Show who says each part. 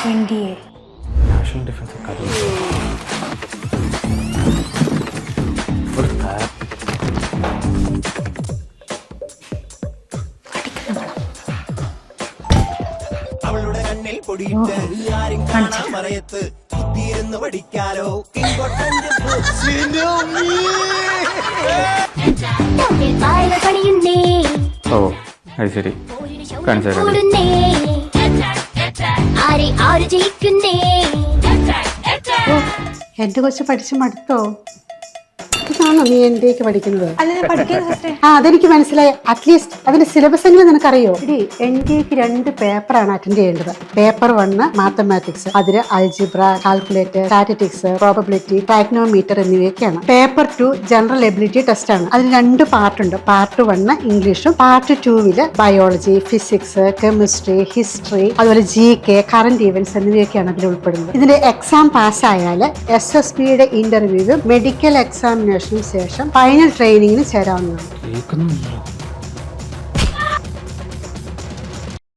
Speaker 1: NDA.
Speaker 2: National defence academy.
Speaker 3: അവളുടെ കണ്ണിൽ പൊടിയിട്ട് ആരും കാണാൻ മറയത്ത് കുത്തിയിരുന്ന് പഠിക്കാലോ.
Speaker 2: ഓ അത് ശരി, കാണിച്ചു.
Speaker 4: എന്റെ കൊച്ചു പഠിച്ച് മടുത്തോ? ഇതാണോ നീ NDAക്ക് പഠിക്കുന്നത്? അതെനിക്ക് മനസ്സിലായി. അറ്റ്ലീസ്റ്റ് അതിന്റെ സിലബസ് എങ്കിലും നിനക്കറിയോ? NDAക്ക് 2 പേപ്പറാണ് അറ്റൻഡ് ചെയ്യേണ്ടത്. പേപ്പർ 1 മാത്തമാറ്റിക്സ്, അതില് അൽജിബ്ര, കാൽക്കുലേറ്റർ, സ്റ്റാറ്റിസ്റ്റിക്സ്, പ്രോബബിലിറ്റി, ട്രാഗ്നോമീറ്റർ എന്നിവയൊക്കെയാണ്. പേപ്പർ 2 ജനറൽ എബിലിറ്റി ടെസ്റ്റ് ആണ്. അതിന് 2 പാർട്ടുണ്ട്. പാർട്ട് 1 ഇംഗ്ലീഷും part 2 biology, physics, chemistry, history, അതുപോലെ GK, കറന്റ് ഈവന്റ്സ് എന്നിവയൊക്കെയാണ് അതിൽ ഉൾപ്പെടുന്നത്. ഇതിന്റെ എക്സാം പാസ്സായാൽ SSBയുടെ ഇന്റർവ്യൂവും മെഡിക്കൽ എക്സാമിനേഷനും ശേഷം ഫൈനൽ ട്രെയിനിങ്ങിന് ചേരാവുന്നതാണ്.